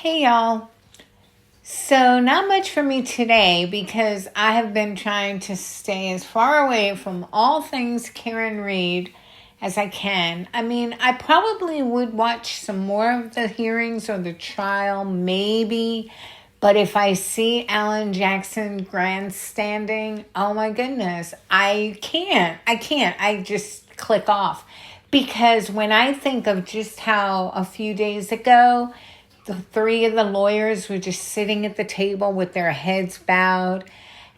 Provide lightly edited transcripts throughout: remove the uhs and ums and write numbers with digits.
Hey y'all. So, not much for me today because I have been trying to stay as far away from all things Karen Reed as I can. I mean, I probably would watch some more of the hearings or the trial, maybe. But if I see Alan Jackson grandstanding, oh my goodness, I can't. I just click off. Because when I think of just how a few days ago, the three of the lawyers were just sitting at the table with their heads bowed.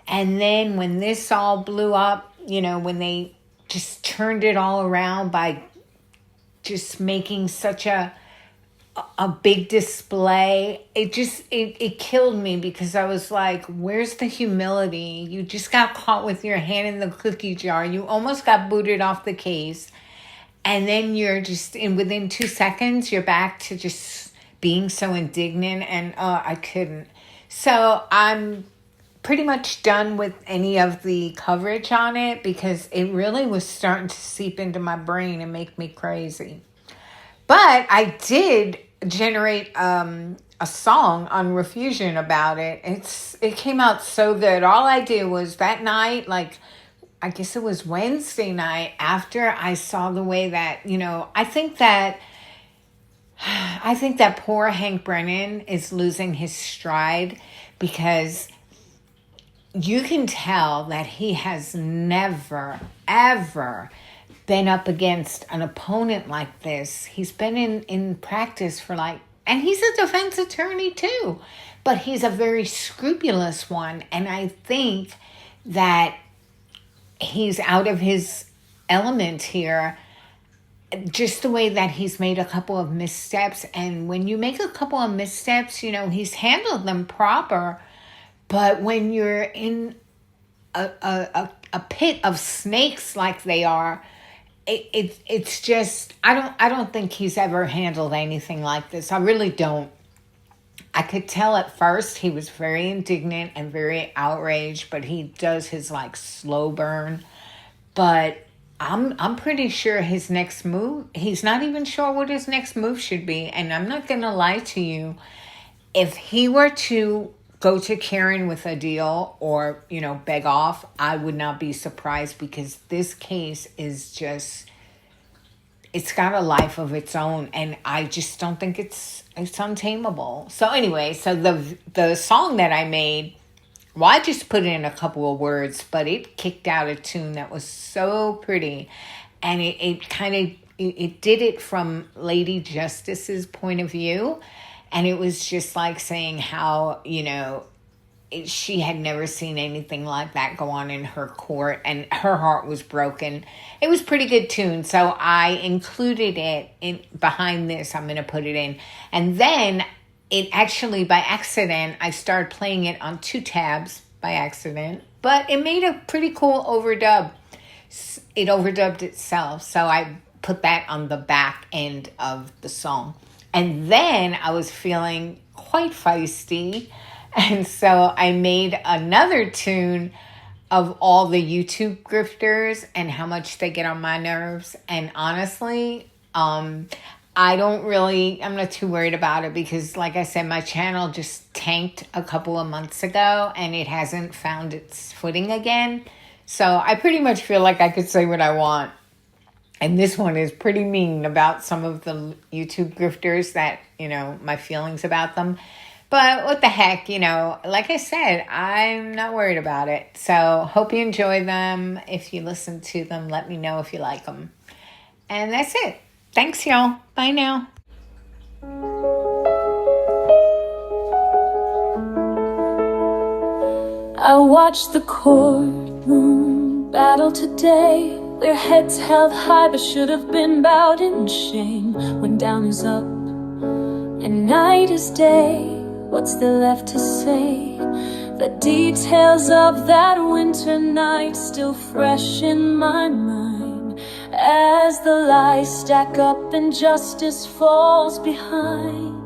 And then when this all blew up, when they just turned it all around by just making such a big display, it killed me because I was like, where's the humility? You just got caught with your hand in the cookie jar. You almost got booted off the case. And then you're just within 2 seconds, you're back to just being so indignant, and I couldn't. So I'm pretty much done with any of the coverage on it because it really was starting to seep into my brain and make me crazy. But I did generate a song on Refusion about it. It came out so good. All I did was that night, I guess it was Wednesday night, after I saw the way that, I think that poor Hank Brennan is losing his stride because you can tell that he has never, ever been up against an opponent like this. He's been in practice for and he's a defense attorney too, but he's a very scrupulous one. And I think that he's out of his element here. Just the way that he's made a couple of missteps. And when you make a couple of missteps, he's handled them proper. But when you're in a pit of snakes like they are, it's just, I don't think he's ever handled anything like this. I really don't. I could tell at first he was very indignant and very outraged, but he does his slow burn. But I'm pretty sure his next move, he's not even sure what his next move should be. And I'm not going to lie to you. If he were to go to Karen with a deal or, beg off, I would not be surprised because this case is just, it's got a life of its own. And I just don't think it's untamable. So anyway, so the song that I made, well, I just put in a couple of words, but it kicked out a tune that was so pretty. And it did it from Lady Justice's point of view. And it was just saying how, she had never seen anything like that go on in her court. And her heart was broken. It was pretty good tune. So I included it behind this. I'm going to put it in. And then it actually, by accident, I started playing it on 2 tabs by accident, but it made a pretty cool overdub. It overdubbed itself, so I put that on the back end of the song. And then I was feeling quite feisty, and so I made another tune of all the YouTube grifters and how much they get on my nerves. And honestly, I'm not too worried about it because, like I said, my channel just tanked a couple of months ago and it hasn't found its footing again. So I pretty much feel like I could say what I want. And this one is pretty mean about some of the YouTube grifters that, my feelings about them. But what the heck, like I said, I'm not worried about it. So hope you enjoy them. If you listen to them, let me know if you like them. And that's it. Thanks, y'all. Bye now. I watched the courtroom battle today. Their heads held high but should have been bowed in shame. When down is up and night is day, what's there left to say? The details of that winter night still fresh in my mind, as the lies stack up and justice falls behind.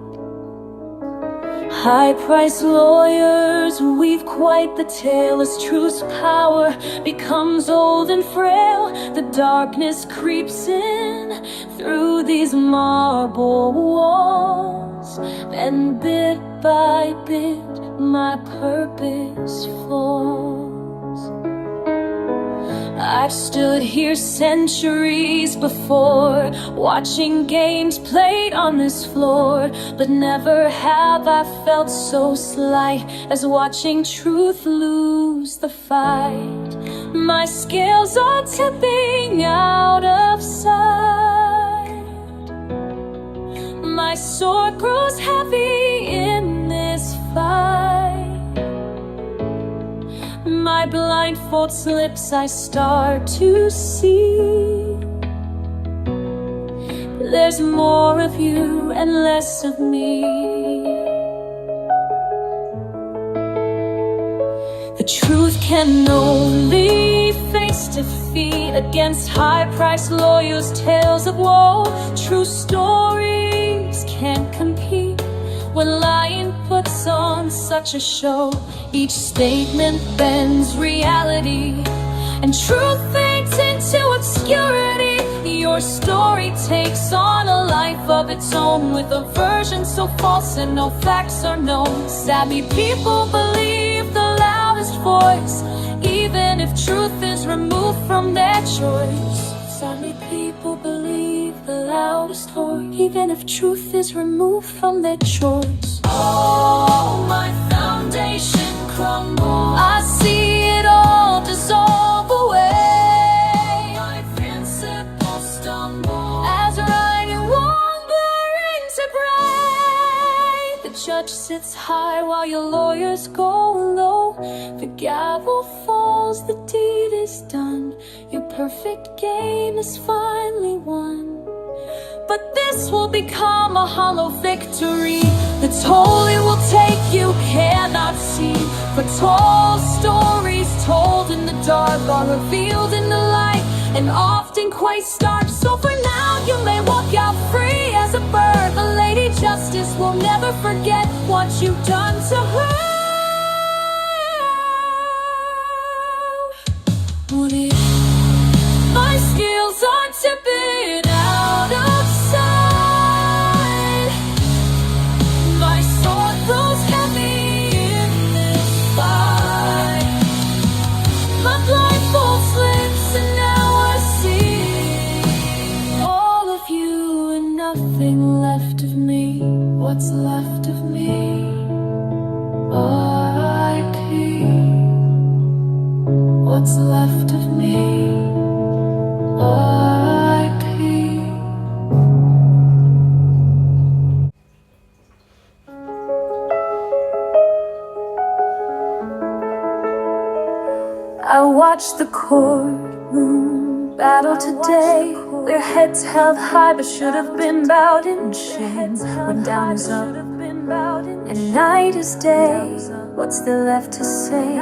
High-priced lawyers weave quite the tale as truth's power becomes old and frail. The darkness creeps in through these marble walls. and bit by bit my purpose falls. I've stood here centuries before, watching games played on this floor, but never have I felt so slight as watching truth lose the fight. My scales are tipping out of sight. My sword grows heavy in this fight. My blindfold slips, I start to see there's more of you and less of me. The truth can only face defeat against high-priced lawyers' tales of woe. True stories can't compete when lying puts on such a show. Each statement bends reality, and truth fades into obscurity. Your story takes on a life of its own, with a version so false and no facts are known. Savvy people believe the loudest voice, even if truth is removed from their choice. Savvy people believe the loudest voice, even if truth is removed from their choice. Oh, my foundation crumbles. I see it all dissolve away. My principles stumble as right and wrong blur into gray. The judge sits high while your lawyers go low. The gavel falls, the deed is done. Your perfect game is finally won. But this will become a hollow victory. The toll it will take you cannot see. For tall stories told in the dark are revealed in the light, and often quite stark. So for now you may walk out free as a bird, but Lady Justice will never forget what you've done to her. My skills are tipping out of sight. My sword grows heavy in this fight. My blindfold slips and now I see all of you and nothing left of me. What's left of me? R.I.P. What's left of me? R.I.P. I watched the courtroom battle today, where heads held high but should have been bowed in shame. When down is up and night is day, what's there left to say?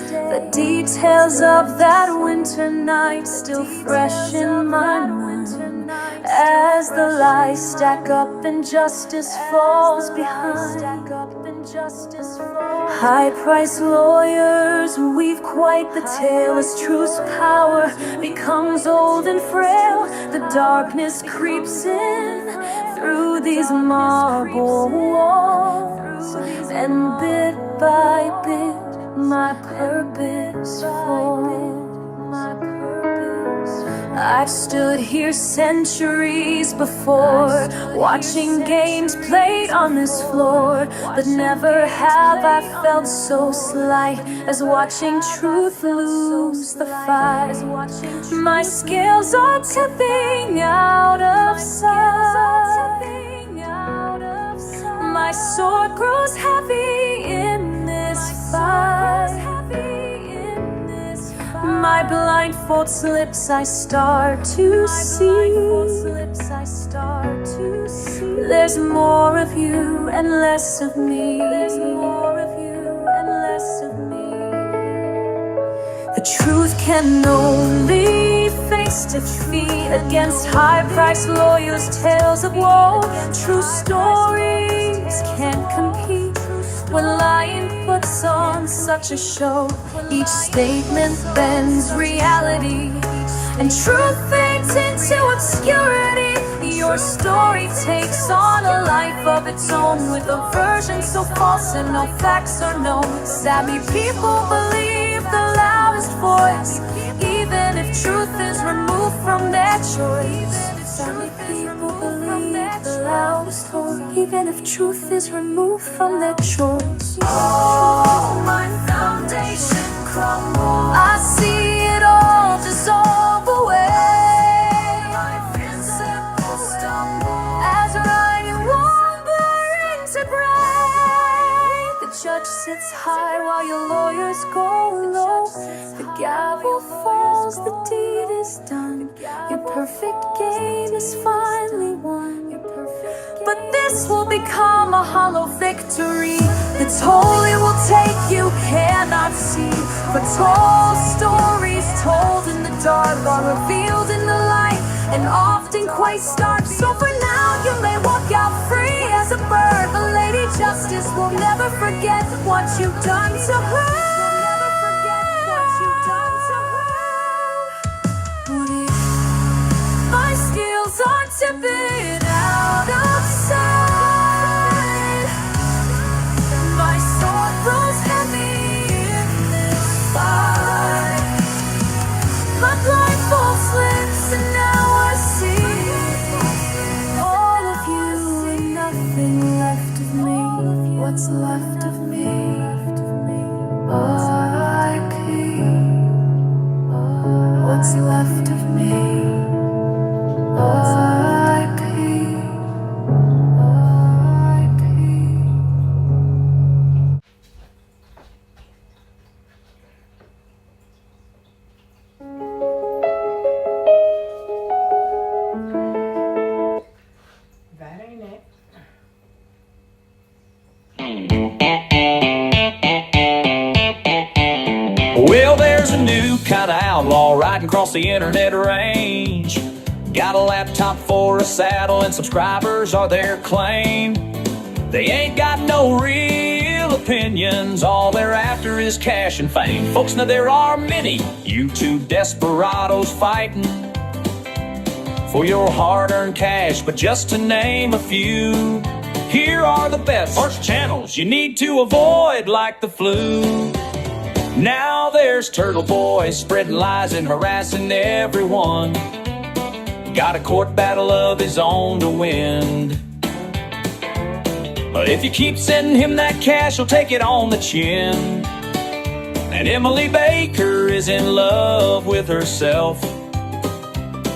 The details of that winter night still fresh in my mind, as the lies stack up and justice falls behind. High-priced lawyers weave quite the tale as truth's power becomes old and frail. The darkness creeps in through these marble walls, and bit by bit my purpose falls. I've stood here centuries before, watching games played on this floor, but never have I felt so slight as watching truth lose the fight. My scales are tipping out of sight. My sword grows heavy in this fight. My blindfold slips, I start to see there's more of you and less of me. The truth can only face defeat against high-priced lawyers' tales of woe. True stories can't compete when lying puts on such a show. Each statement bends reality, and truth fades into obscurity. your story takes on a life of its own, with a version so false and no facts are known. Savvy people believe the loudest voice, even if truth is removed from their choice. Savvy people believe the loudest voice, even if truth is removed from their choice. Oh, my foundation crumbles, I see it all dissolve away. My principles stumble as writing wandering to break. The judge sits high while your lawyers go low. The gavel falls, the deed is done. Your perfect game is finally won. But this will become a hollow victory. The toll it will take you cannot see. For told stories told in the dark are revealed in the light, and often quite stark. So for now you may walk out free as a bird, but Lady Justice will never forget what you've done to her. My skills are tipping out of sight. My sword grows heavy in this fight. My blindfold slips and now I see all of you and nothing left of me. What's left of me? R.I.P. What's left of me? R.I.P. R.I.P. That ain't it. Well, there's a new kind of outlaw riding across the internet range. Got a laptop for a saddle and subscribers are their claim. They ain't got no real opinions, all they're after is cash and fame. Folks, now there are many YouTube desperados fighting for your hard-earned cash, but just to name a few, here are the best first channels you need to avoid like the flu. Now there's Turtle Boy spreading lies and harassing everyone. Got a court battle of his own to win. But if you keep sending him that cash, he'll take it on the chin. And Emily Baker is in love with herself,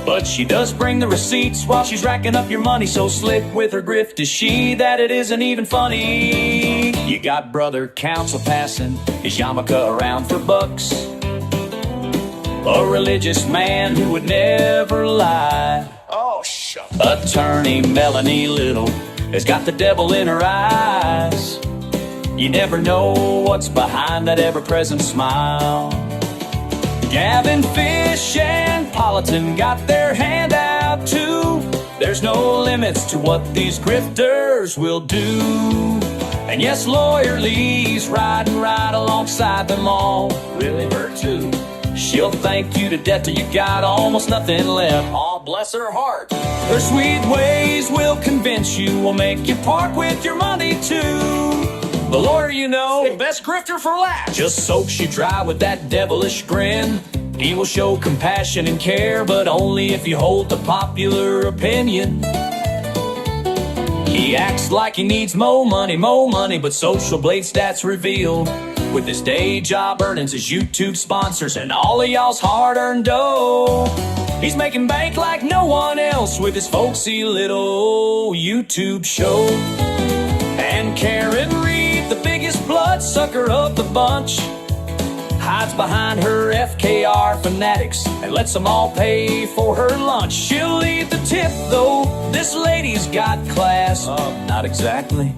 but she does bring the receipts while she's racking up your money. So slick with her grift is she that it isn't even funny. You got Brother Counsel passing his yarmulke around for bucks, a religious man who would never lie. Oh, shut up. Attorney Melanie Little has got the devil in her eyes. You never know what's behind that ever-present smile. Gavin Fish and Politan got their hand out too. There's no limits to what these grifters will do. And yes, Lawyer Lee's riding right alongside them all. Really, her too. She'll thank you to death till you got almost nothing left. Oh, bless her heart. Her sweet ways will convince you, will make you part with your money too. The lawyer, you know, The best grifter for last. just soaks you dry with that devilish grin. He will show compassion and care, but only if you hold the popular opinion. He acts like he needs more money, but Social Blade stats reveal with his day job earnings, his YouTube sponsors, and all of y'all's hard-earned dough, he's making bank like no one else with his folksy little YouTube show. And Karen Reed, the biggest bloodsucker of the bunch, hides behind her FKR fanatics and lets them all pay for her lunch. She'll leave the tip, though, this lady's got class. Not exactly.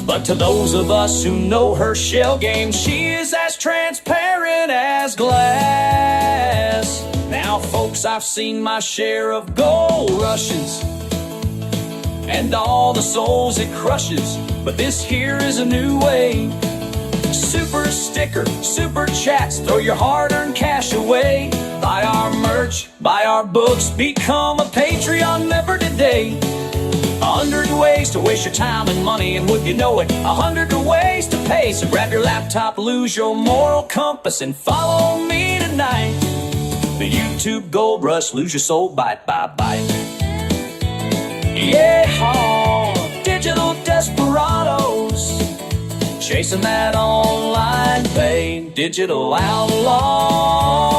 But to those of us who know her shell game, she is as transparent as glass. Now, folks, I've seen my share of gold rushes and all the souls it crushes, but this here is a new way. Super sticker, super chats, throw your hard-earned cash away. Buy our merch, buy our books, become a Patreon member today. 100 ways to waste your time and money, and would you know it, 100 ways to pay. So grab your laptop, lose your moral compass, and follow me tonight. The YouTube Gold Rush, lose your soul bite by bite. Yeah, digital desperados, chasing that online fame, digital outlaws.